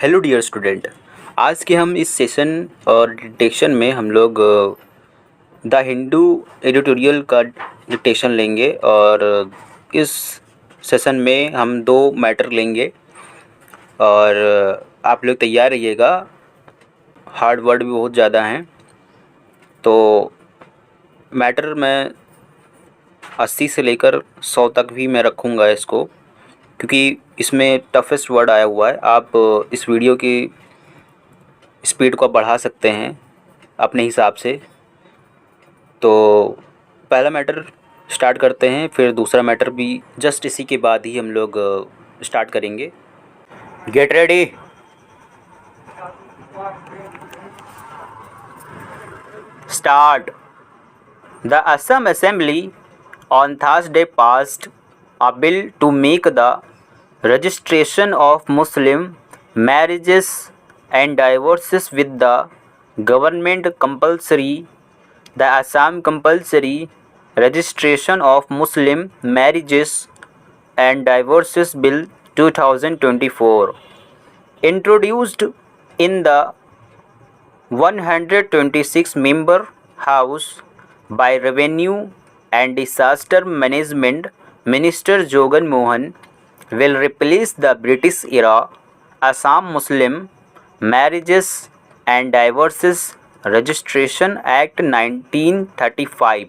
Hello dear student. आज के हम इस सेशन और डिक्टेशन में हम लोग द हिंदू एडिटोरियल का डिक्टेशन लेंगे और इस सेशन में हम दो मैटर लेंगे और आप लोग तैयार रहिएगा। हार्ड वर्ड भी बहुत ज़्यादा हैं, तो मैटर मैं 80 से लेकर 100 तक भी मैं रखूँगा इसको, क्योंकि इसमें टफेस्ट वर्ड आया हुआ है। आप इस वीडियो की स्पीड को बढ़ा सकते हैं अपने हिसाब से। तो पहला मैटर स्टार्ट करते हैं, फिर दूसरा मैटर भी जस्ट इसी के बाद ही हम लोग स्टार्ट करेंगे। Get ready. Start. The Assam Assembly on Thursday passed a bill to make the registration of Muslim marriages and divorces with the government compulsory. The Assam Compulsory Registration of Muslim Marriages and Divorces Bill 2024, introduced in the 126-member House by Revenue and Disaster Management Minister Jogan Mohan, will replace the British-era Assam Muslim Marriages and Divorces Registration Act 1935.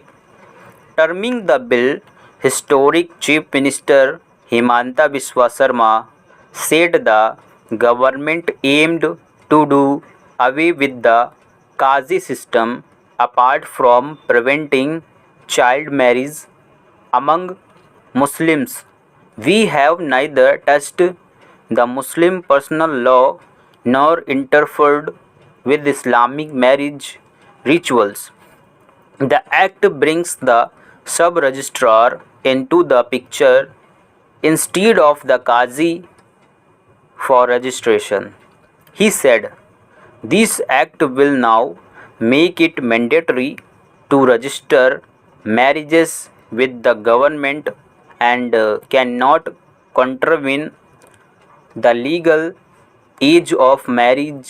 Terming the bill historic, Chief Minister Himanta Biswa Sarma said the government aimed to do away with the Qazi system. Apart from preventing child marriage among Muslims, we have neither touched the Muslim personal law nor interfered with Islamic marriage rituals. The act brings the sub-registrar into the picture instead of the Qazi for registration. He said, "This act will now make it mandatory to register marriages with the government and cannot contravene the legal age of marriage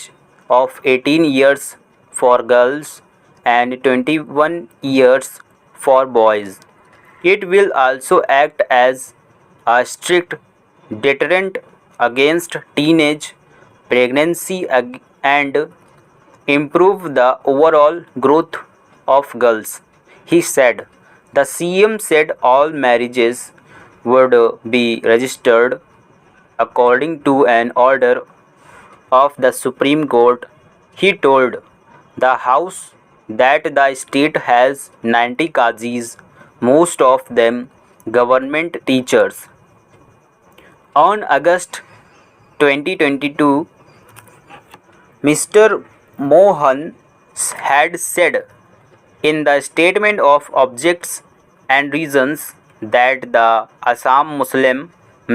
of 18 years for girls and 21 years for boys. It will also act as a strict deterrent against teenage pregnancy and improve the overall growth of girls," he said. The CM said all marriages would be registered according to an order of the Supreme Court. He told the House that the state has 90 Qazis, most of them government teachers. On August 2022, Mr. Mohan had said in the statement of objects and reasons that the Assam Muslim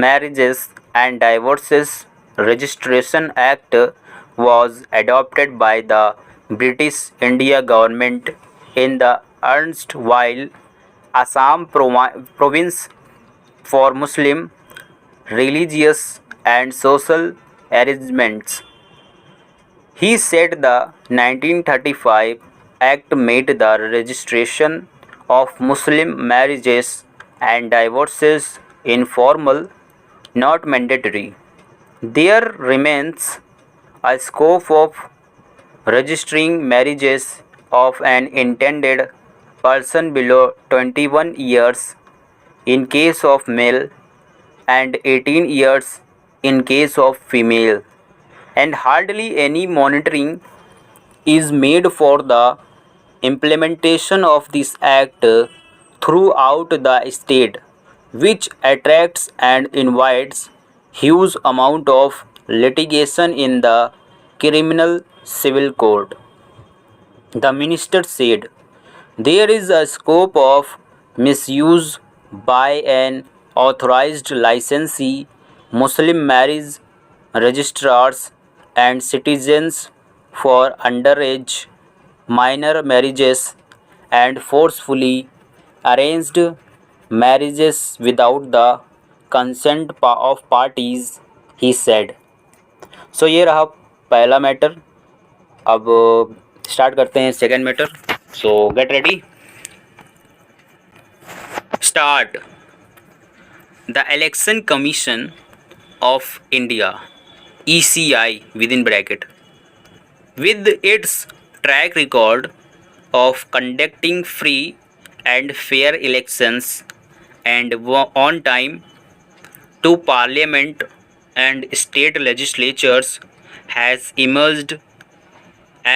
Marriages and Divorces Registration Act was adopted by the British India government in the erstwhile Assam province for Muslim religious and social arrangements. He said the 1935 Act made the registration of Muslim marriages and divorces informal, not mandatory. There remains a scope of registering marriages of an intended person below 21 years in case of male and 18 years in case of female, and hardly any monitoring is made for the implementation of this act throughout the state, which attracts and invites huge amount of litigation in the criminal civil court. The minister said, "There is a scope of misuse by an authorized licensee, Muslim marriage registrars and citizens for underage minor marriages and forcefully arranged marriages without the consent of parties," he said. सो ये रहा पहला matter. अब start करते हैं second matter. So get ready, start. The election commission of India ECI within bracket, with its track record of conducting free and fair elections and on time to parliament and state legislatures, has emerged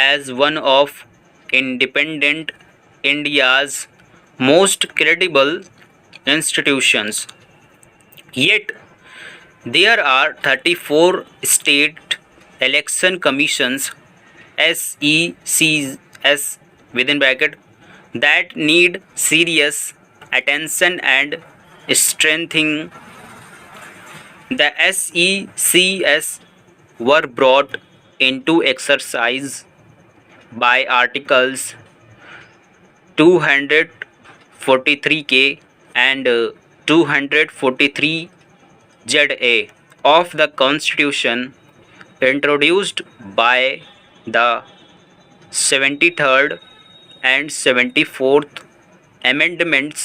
as one of independent India's most credible institutions. Yet there are 34 state election commissions SECs within bracket that need serious attention and strengthening. The SECs were brought into exercise by Articles 243K and 243 ZA of the Constitution, introduced by the 73rd and 74th Amendments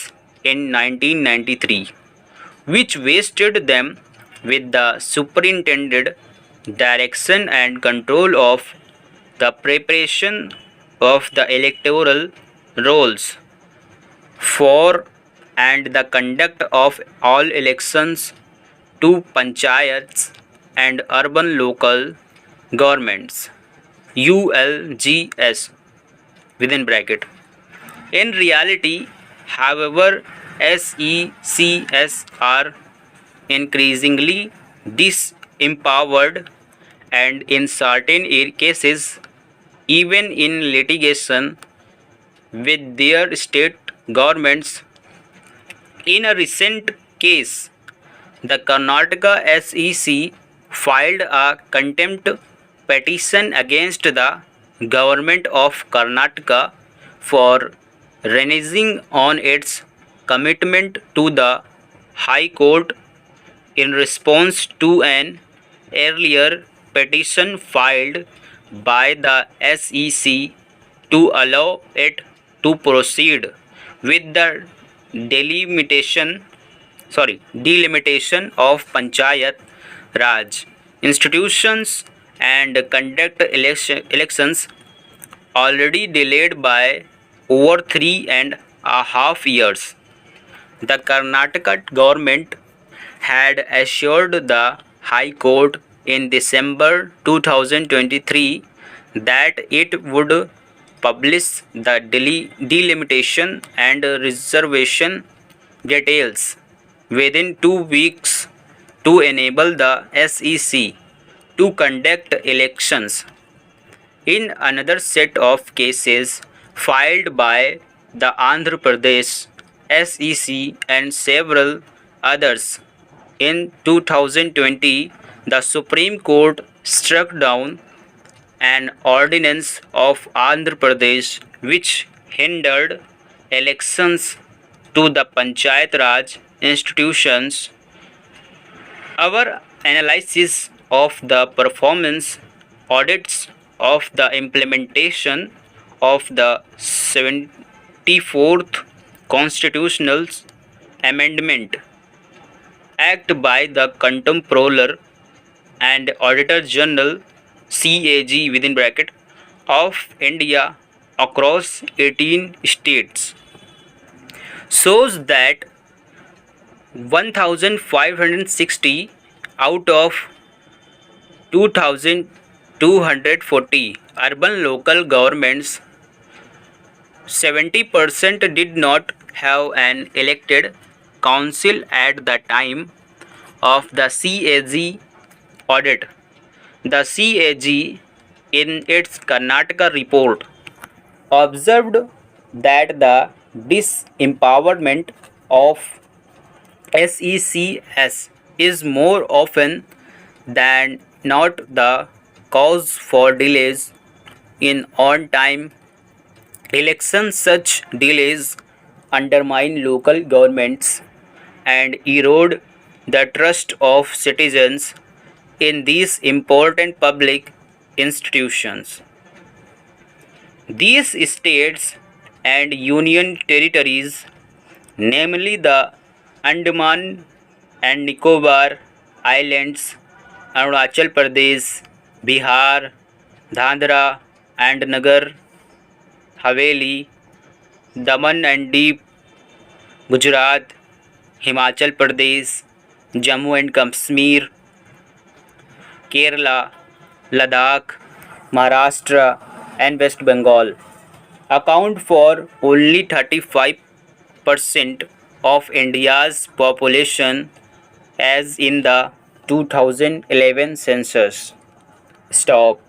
in 1993, which vested them with the superintended direction and control of the preparation of the electoral rolls for and the conduct of all elections to panchayats and urban local governments ULGS within bracket. In reality, however, SECs are increasingly disempowered and in certain cases even in litigation with their state governments. In a recent case, the Karnataka SEC filed a contempt petition against the government of Karnataka for reneging on its commitment to the High Court in response to an earlier petition filed by the SEC to allow it to proceed with the delimitation of Panchayat Raj institutions and conduct elections, already delayed by over 3.5 years. The Karnataka government had assured the High Court in December 2023 that it would publish the delimitation and reservation details within 2 weeks to enable the SEC to conduct elections. In another set of cases filed by the Andhra Pradesh SEC and several others, in 2020, the Supreme Court struck down an ordinance of Andhra Pradesh which hindered elections to the Panchayat Raj institutions. Our analysis of the performance audits of the implementation of the 74th Constitutional Amendment Act by the Comptroller and Auditor General CAG within bracket of India across 18 states shows that 1560 out of 2240 urban local governments, 70% did not have an elected council at the time of the CAG audit. The CAG, in its Karnataka report, observed that the disempowerment of SECs is more often than not the cause for delays in on-time elections. Such delays undermine local governments and erode the trust of citizens in these important public institutions. These states and union territories, namely the Andaman and Nicobar Islands, Arunachal Pradesh, Bihar, Dhandra and Nagar Haveli, Daman and Diu, Gujarat, Himachal Pradesh, Jammu and Kashmir, Kerala, Ladakh, Maharashtra and West Bengal account for only 35% of India's population as in the 2011 census. Stop.